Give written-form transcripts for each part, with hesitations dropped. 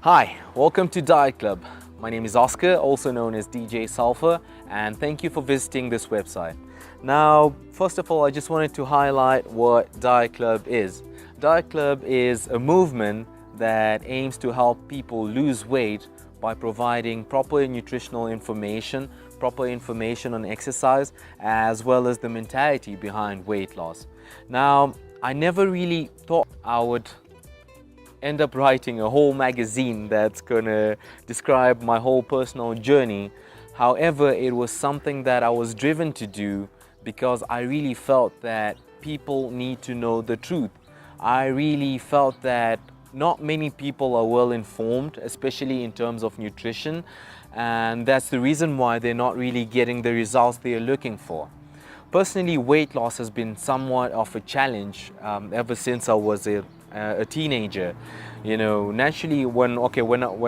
Hi, welcome to Diet Club. My name is Oscar, also known as DJ Sulfur, and thank you for visiting this website. Now, first of all, I just wanted to highlight what Diet Club is. Diet Club is a movement that aims to help people lose weight by providing proper nutritional information, proper information on exercise, as well as the mentality behind weight loss. Now, I never really thought I would end up writing a whole magazine that's gonna describe my whole personal journey. However, it was something that I was driven to do because I really felt that people need to know the truth. I really felt that not many people are well informed, especially in terms of nutrition, and that's the reason why they're not really getting the results they're looking for. Personally, weight loss has been somewhat of a challenge ever since I was a teenager. You know, naturally when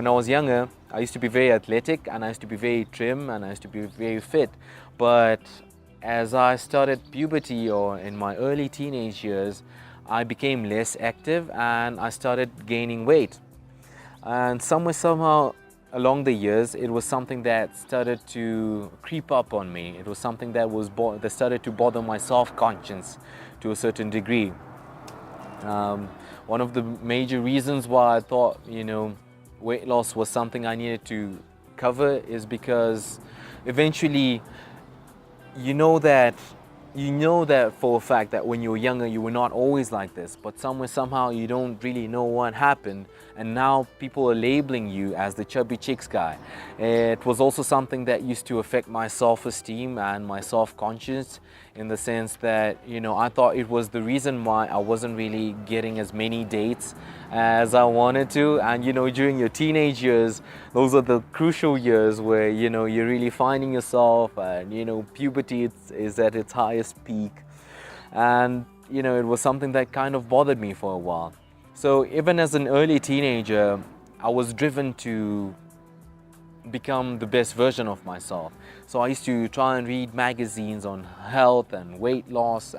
I was younger, I used to be very athletic and I used to be very trim and I used to be very fit. But as I started puberty or in my early teenage years, I became less active and I started gaining weight. And somehow along the years, it was something that started to creep up on me. It was something that started to bother my self-conscience to a certain degree. One of the major reasons why I thought, weight loss was something I needed to cover is because eventually you know that for a fact that when you were younger you were not always like this, but somehow you don't really know what happened, and now people are labeling you as the chubby chicks guy. It was also something that used to affect my self-esteem and my self-conscience, in the sense that I thought it was the reason why I wasn't really getting as many dates as I wanted to. And during your teenage years, those are the crucial years where you're really finding yourself, and puberty is at its highest peak. And it was something that kind of bothered me for a while. So even as an early teenager, I was driven to become the best version of myself. So I used to try and read magazines on health and weight loss,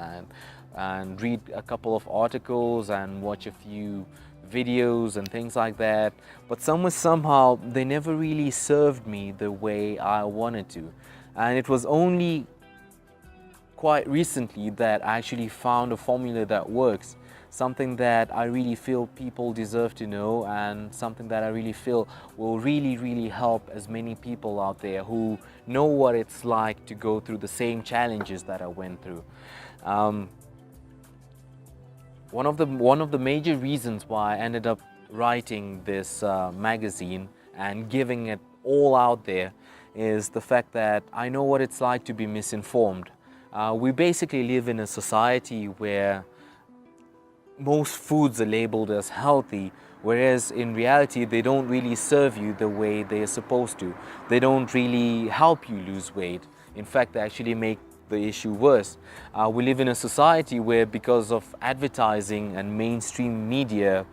and read a couple of articles and watch a few videos and things like that. But somehow they never really served me the way I wanted to. And it was only quite recently that I actually found a formula that works. Something that I really feel people deserve to know, and something that I really feel will really help as many people out there who know what it's like to go through the same challenges that I went through. One of the major reasons why I ended up writing this magazine and giving it all out there is the fact that I know what it's like to be misinformed. We basically live in a society where most foods are labeled as healthy, whereas in reality they don't really serve you the way they're supposed to. They don't really help you lose weight. In fact, they actually make the issue worse. We live in a society where, because of advertising and mainstream media,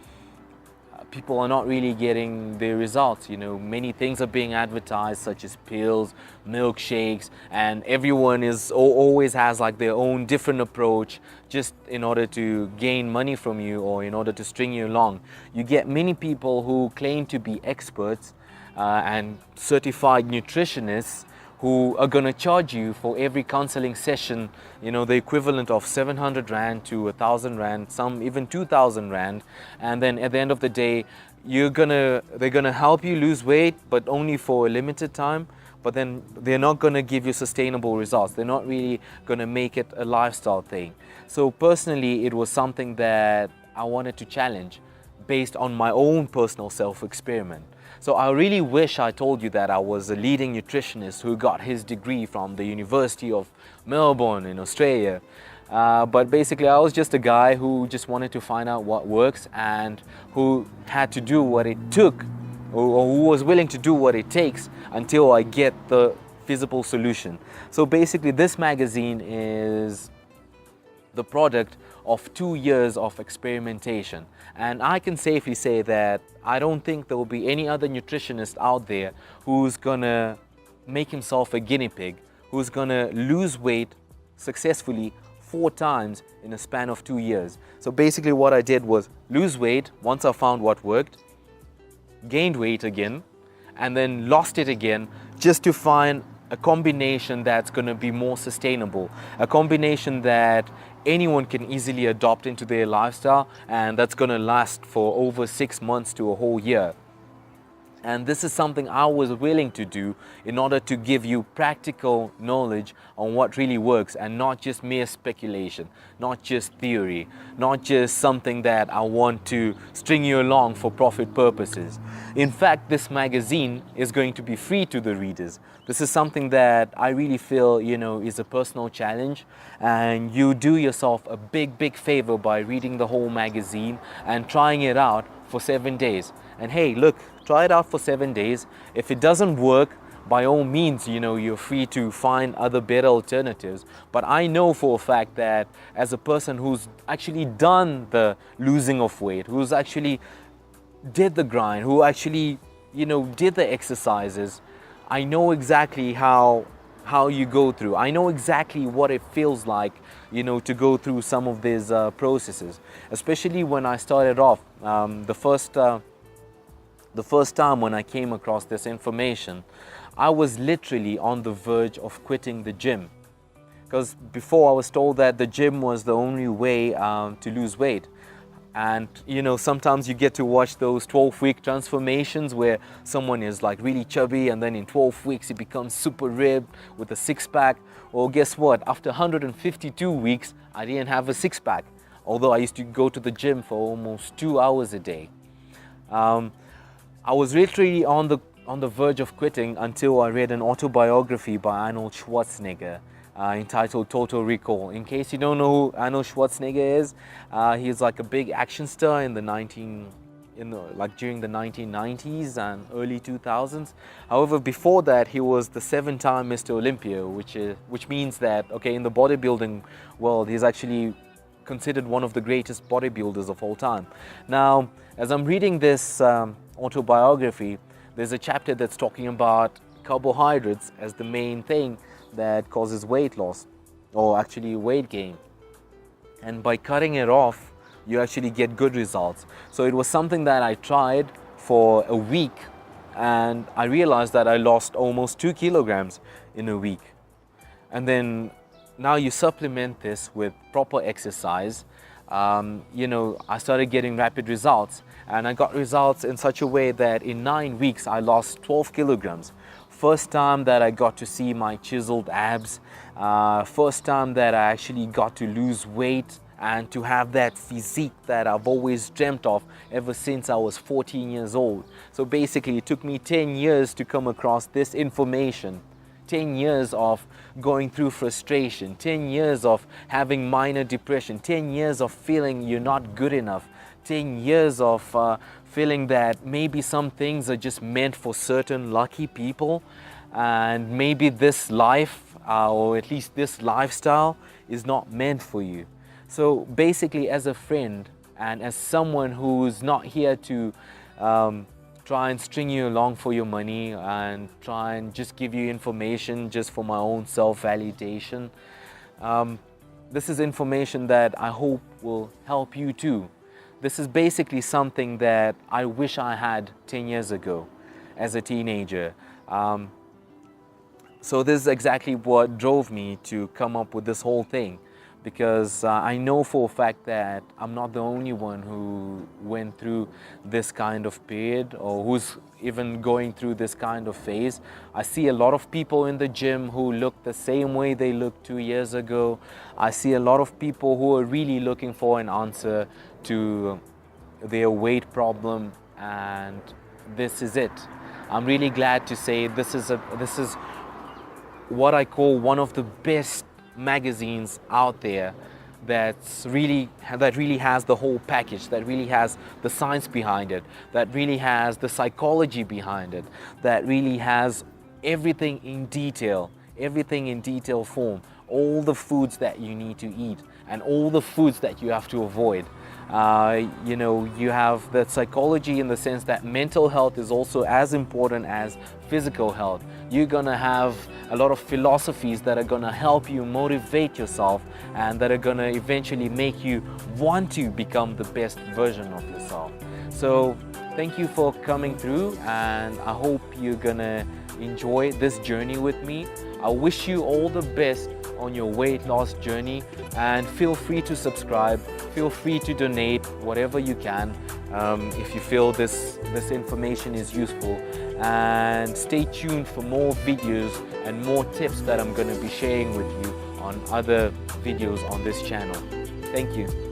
people are not really getting their results. Many things are being advertised, such as pills, milkshakes, and everyone always has like their own different approach, just in order to gain money from you or in order to string you along. You get many people who claim to be experts and certified nutritionists, who are going to charge you for every counseling session, the equivalent of 700 Rand to 1,000 Rand, some even 2,000 Rand. And then at the end of the day, they're gonna help you lose weight, but only for a limited time. But then they're not gonna give you sustainable results. They're not really gonna make it a lifestyle thing. So personally, it was something that I wanted to challenge based on my own personal self-experiment. So I really wish I told you that I was a leading nutritionist who got his degree from the University of Melbourne in Australia. But basically I was just a guy who just wanted to find out what works, and who had to do what it took, or who was willing to do what it takes until I get the feasible solution. So basically this magazine is the product of 2 years of experimentation. And I can safely say that I don't think there will be any other nutritionist out there who's gonna make himself a guinea pig, who's gonna lose weight successfully 4 times in a span of 2 years. So basically what I did was lose weight once I found what worked, gained weight again, and then lost it again, just to find a combination that's going to be more sustainable, a combination that anyone can easily adopt into their lifestyle, and that's going to last for over 6 months to a whole year. And this is something I was willing to do in order to give you practical knowledge on what really works, and not just mere speculation, not just theory, not just something that I want to string you along for profit purposes. In fact, this magazine is going to be free to the readers. This is something that I really feel, is a personal challenge, and you do yourself a big favor by reading the whole magazine and trying it out for 7 days. And hey, look, try it out for 7 days. If it doesn't work, by all means, you're free to find other better alternatives. But I know for a fact that as a person who's actually done the losing of weight, who's actually did the grind, who actually, did the exercises, I know exactly how you go through. I know exactly what it feels like, to go through some of these processes. Especially when I started off, the first time when I came across this information, I was literally on the verge of quitting the gym. Because before I was told that the gym was the only way to lose weight. And sometimes you get to watch those 12-week transformations where someone is like really chubby, and then in 12 weeks he becomes super ripped with a six-pack. Well, guess what? After 152 weeks, I didn't have a six-pack, although I used to go to the gym for almost 2 hours a day. I was literally on the verge of quitting until I read an autobiography by Arnold Schwarzenegger entitled Total Recall. In case you don't know who Arnold Schwarzenegger is, he's like a big action star in during the 1990s and early 2000s. However, before that, he was the 7-time Mr. Olympia, which means that, okay, in the bodybuilding world, he's actually considered one of the greatest bodybuilders of all time. Now, as I'm reading this autobiography, there's a chapter that's talking about carbohydrates as the main thing that causes weight loss, or actually weight gain. And by cutting it off, you actually get good results. So it was something that I tried for a week, and I realized that I lost almost 2 kilograms in a week. And then now you supplement this with proper exercise. I started getting rapid results, and I got results in such a way that in 9 weeks I lost 12 kilograms. First time that I got to see my chiseled abs, first time that I actually got to lose weight and to have that physique that I've always dreamt of ever since I was 14 years old. So basically it took me 10 years to come across this information. 10 years of going through frustration, 10 years of having minor depression, 10 years of feeling you're not good enough, 10 years of feeling that maybe some things are just meant for certain lucky people, and maybe this life, or at least this lifestyle, is not meant for you. So basically, as a friend and as someone who's not here to try and string you along for your money and try and just give you information just for my own self-validation, this is information that I hope will help you too. This is basically something that I wish I had 10 years ago as a teenager. So this is exactly what drove me to come up with this whole thing, because I know for a fact that I'm not the only one who went through this kind of period, or who's even going through this kind of phase. I see a lot of people in the gym who look the same way they looked 2 years ago. I see a lot of people who are really looking for an answer to their weight problem, and this is it. I'm really glad to say this is what I call one of the best magazines out there that really has the whole package, that really has the science behind it, that really has the psychology behind it, that really has everything in detail form, all the foods that you need to eat and all the foods that you have to avoid. You have the psychology in the sense that mental health is also as important as physical health. You're gonna have a lot of philosophies that are gonna help you motivate yourself and that are gonna eventually make you want to become the best version of yourself. So thank you for coming through, and I hope you're gonna enjoy this journey with me. I wish you all the best on your weight loss journey, and feel free to subscribe, feel free to donate whatever you can if you feel this information is useful, and stay tuned for more videos and more tips that I'm going to be sharing with you on other videos on this channel. Thank you.